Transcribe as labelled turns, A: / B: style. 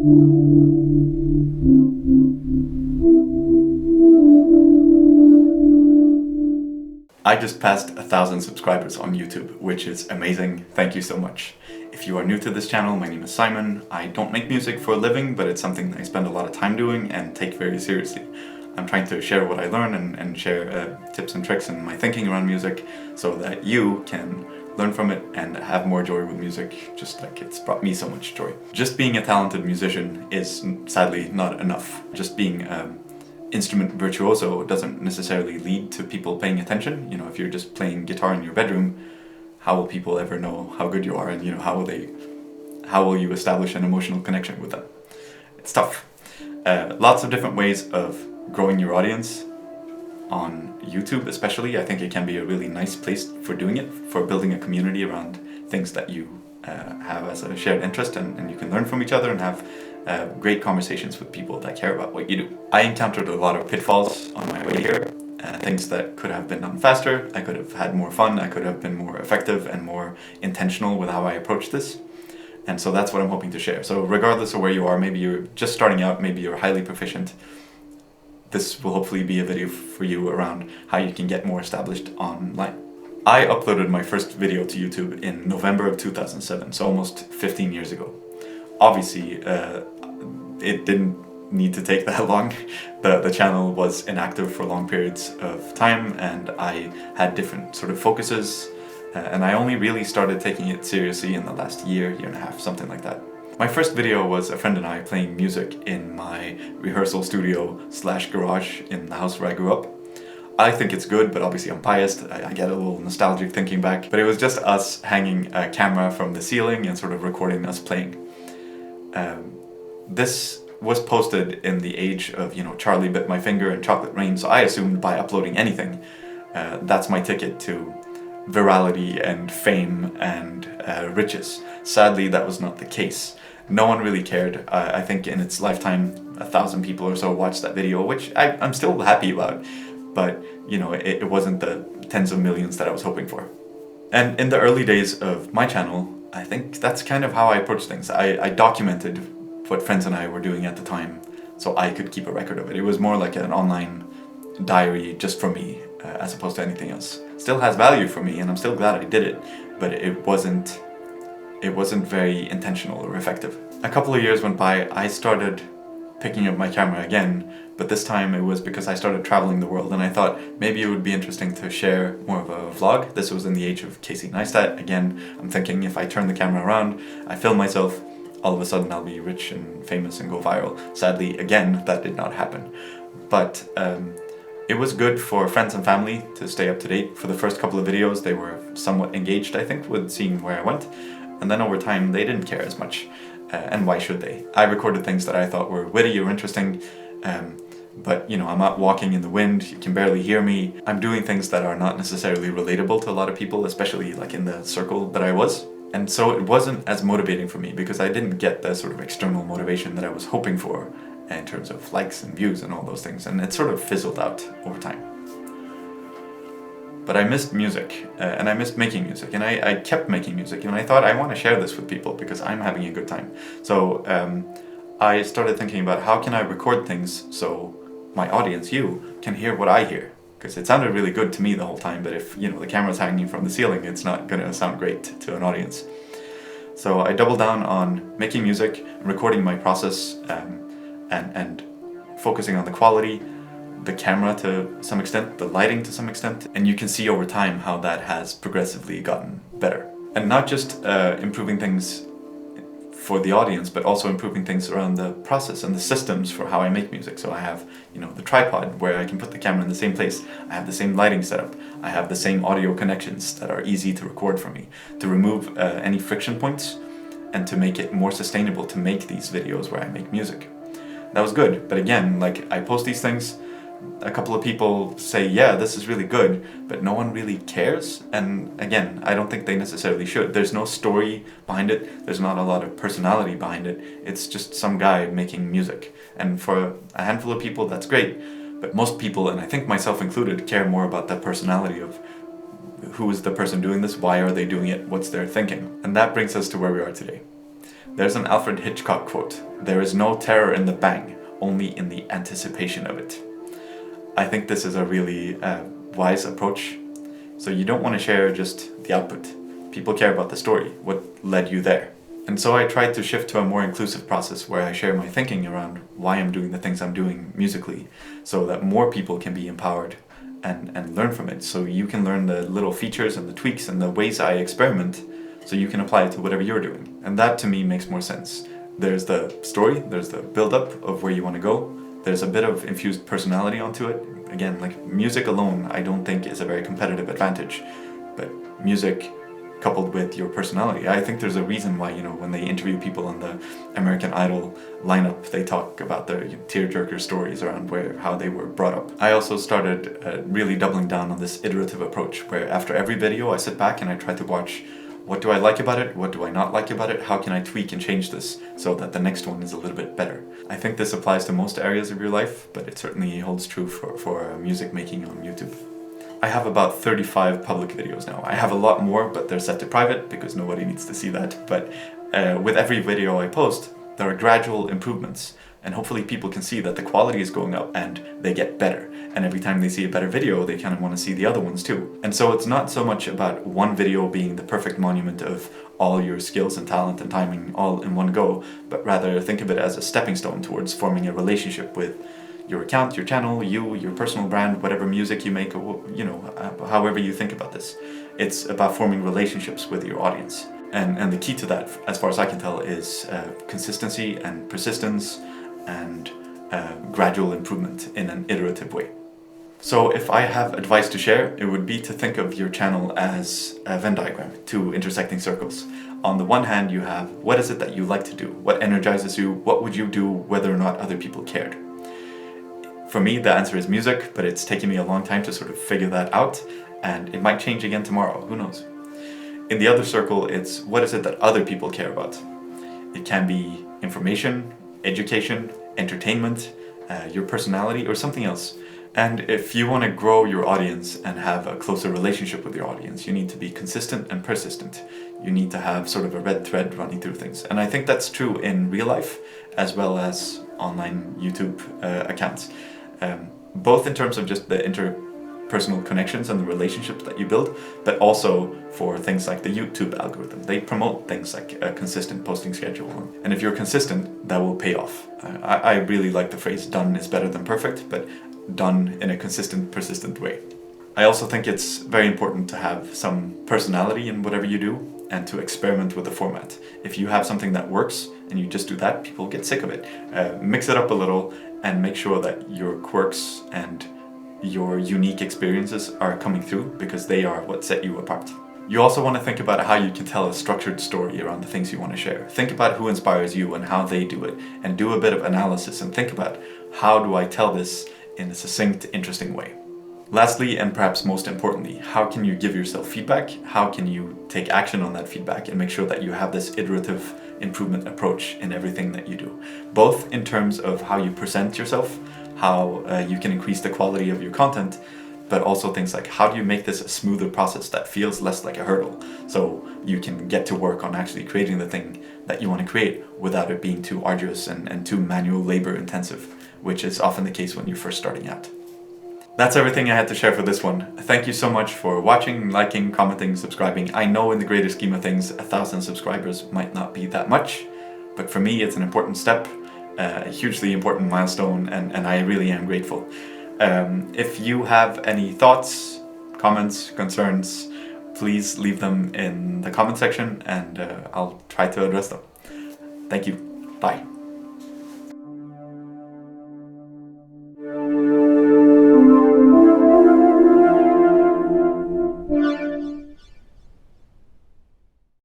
A: I just passed 1,000 subscribers on YouTube, which is amazing. Thank you so much. If you are new to this channel, my name is Simon. I don't make music for a living, but it's something I spend a lot of time doing and take very seriously. I'm trying to share what I learn and share tips and tricks and my thinking around music so that you can learn from it and have more joy with music, just like it's brought me so much joy. Just being a talented musician is sadly not enough. Just being instrument virtuoso doesn't necessarily lead to people paying attention. You know, if you're just playing guitar in your bedroom, how will people ever know how good you are, and how will you establish an emotional connection with them? It's tough. Lots of different ways of growing your audience on YouTube especially. I think it can be a really nice place for doing it, for building a community around things that you have as a shared interest, and you can learn from each other and have great conversations with people that care about what you do. I encountered a lot of pitfalls on my way here, things that could have been done faster. I could have had more fun, I could have been more effective and more intentional with how I approach this. And so that's what I'm hoping to share. So regardless of where you are, maybe you're just starting out, maybe you're highly proficient, this will hopefully be a video for you around how you can get more established online. I uploaded my first video to YouTube in November of 2007, so almost 15 years ago. Obviously, it didn't need to take that long. The channel was inactive for long periods of time, and I had different sort of focuses, and I only really started taking it seriously in the last year and a half, something like that. My first video was a friend and I playing music in my rehearsal studio / garage in the house where I grew up. I think it's good, but obviously I'm biased. I get a little nostalgic thinking back. But it was just us hanging a camera from the ceiling and sort of recording us playing. This was posted in the age of, you know, Charlie Bit My Finger and Chocolate Rain, so I assumed by uploading anything, that's my ticket to virality and fame and riches. Sadly, that was not the case. No one really cared. I think in its lifetime, 1,000 people or so watched that video, which I'm still happy about, but you know, it wasn't the tens of millions that I was hoping for. And in the early days of my channel, I think that's kind of how I approached things. I documented what friends and I were doing at the time, so I could keep a record of it. It was more like an online diary just for me, as opposed to anything else. Still has value for me, and I'm still glad I did it, but it wasn't very intentional or effective. A couple of years went by, I started picking up my camera again, but this time it was because I started traveling the world, and I thought maybe it would be interesting to share more of a vlog. This was in the age of Casey Neistat. Again, I'm thinking if I turn the camera around, I film myself, all of a sudden I'll be rich and famous and go viral. Sadly, again, that did not happen. But it was good for friends and family to stay up to date. For the first couple of videos, they were somewhat engaged, I think, with seeing where I went. And then over time, they didn't care as much. And why should they? I recorded things that I thought were witty or interesting, but you know, I'm out walking in the wind, you can barely hear me. I'm doing things that are not necessarily relatable to a lot of people, especially like in the circle that I was. And so it wasn't as motivating for me because I didn't get the sort of external motivation that I was hoping for in terms of likes and views and all those things, and it sort of fizzled out over time. But I missed music, and I missed making music, and I kept making music, and I thought I want to share this with people because I'm having a good time. So I started thinking about how can I record things so my audience, you, can hear what I hear. Because it sounded really good to me the whole time, but if, you know, the camera's hanging from the ceiling, it's not going to sound great to an audience. So I doubled down on making music, recording my process, and focusing on the quality, the camera to some extent, the lighting to some extent, and you can see over time how that has progressively gotten better. And not just improving things for the audience, but also improving things around the process and the systems for how I make music. So I have, you know, the tripod where I can put the camera in the same place. I have the same lighting setup. I have the same audio connections that are easy to record for me, to remove any friction points and to make it more sustainable to make these videos where I make music. That was good, but again, like, I post these things, a couple of people say, yeah, this is really good, but no one really cares. And again, I don't think they necessarily should. There's no story behind it. There's not a lot of personality behind it. It's just some guy making music. And for a handful of people, that's great. But most people, and I think myself included, care more about the personality of who is the person doing this, why are they doing it, what's their thinking. And that brings us to where we are today. There's an Alfred Hitchcock quote: "There is no terror in the bang, only in the anticipation of it." I think this is a really wise approach. So you don't want to share just the output. People care about the story, what led you there. And so I tried to shift to a more inclusive process where I share my thinking around why I'm doing the things I'm doing musically, so that more people can be empowered and learn from it. So you can learn the little features and the tweaks and the ways I experiment, so you can apply it to whatever you're doing. And that to me makes more sense. There's the story, there's the build-up of where you want to go, there's a bit of infused personality onto it. Again, like music alone I don't think is a very competitive advantage, but music coupled with your personality. I think there's a reason why, when they interview people on the American Idol lineup, they talk about their tearjerker stories around how they were brought up. I also started really doubling down on this iterative approach, where after every video I sit back and I try to watch, what do I like about it? What do I not like about it? How can I tweak and change this so that the next one is a little bit better? I think this applies to most areas of your life, but it certainly holds true for music making on YouTube. I have about 35 public videos now. I have a lot more, but they're set to private because nobody needs to see that. But with every video I post, there are gradual improvements, and hopefully people can see that the quality is going up and they get better. And every time they see a better video, they kind of want to see the other ones too. And so it's not so much about one video being the perfect monument of all your skills and talent and timing all in one go, but rather think of it as a stepping stone towards forming a relationship with your account, your channel, your personal brand, whatever music you make, or however you think about this. It's about forming relationships with your audience. And the key to that, as far as I can tell, is consistency and persistence and gradual improvement in an iterative way. So if I have advice to share, it would be to think of your channel as a Venn diagram, two intersecting circles. On the one hand, you have what is it that you like to do, what energizes you, what would you do whether or not other people cared. For me, the answer is music, but it's taken me a long time to sort of figure that out, and it might change again tomorrow, who knows. In the other circle, it's what is it that other people care about. It can be information, education, entertainment, your personality, or something else. And if you want to grow your audience and have a closer relationship with your audience, you need to be consistent and persistent. You need to have sort of a red thread running through things. And I think that's true in real life as well as online YouTube accounts. Both in terms of just the interpersonal connections and the relationships that you build, but also for things like the YouTube algorithm. They promote things like a consistent posting schedule. And if you're consistent, that will pay off. I really like the phrase "done is better than perfect," but done in a consistent, persistent way. I also think it's very important to have some personality in whatever you do and to experiment with the format. If you have something that works and you just do that, people get sick of it. Mix it up a little and make sure that your quirks and your unique experiences are coming through, because they are what set you apart. You also want to think about how you can tell a structured story around the things you want to share. Think about who inspires you and how they do it, and do a bit of analysis and think about, how do I tell this in a succinct, interesting way? Lastly, and perhaps most importantly, how can you give yourself feedback? How can you take action on that feedback and make sure that you have this iterative improvement approach in everything that you do? Both in terms of how you present yourself, how you can increase the quality of your content, but also things like, how do you make this a smoother process that feels less like a hurdle, so you can get to work on actually creating the thing that you want to create without it being too arduous and too manual labor intensive, which is often the case when you're first starting out. That's everything I had to share for this one. Thank you so much for watching, liking, commenting, subscribing. I know in the greater scheme of things, 1,000 subscribers might not be that much, but for me it's an important step, a hugely important milestone, and I really am grateful. If you have any thoughts, comments, concerns, please leave them in the comment section and I'll try to address them. Thank you. Bye.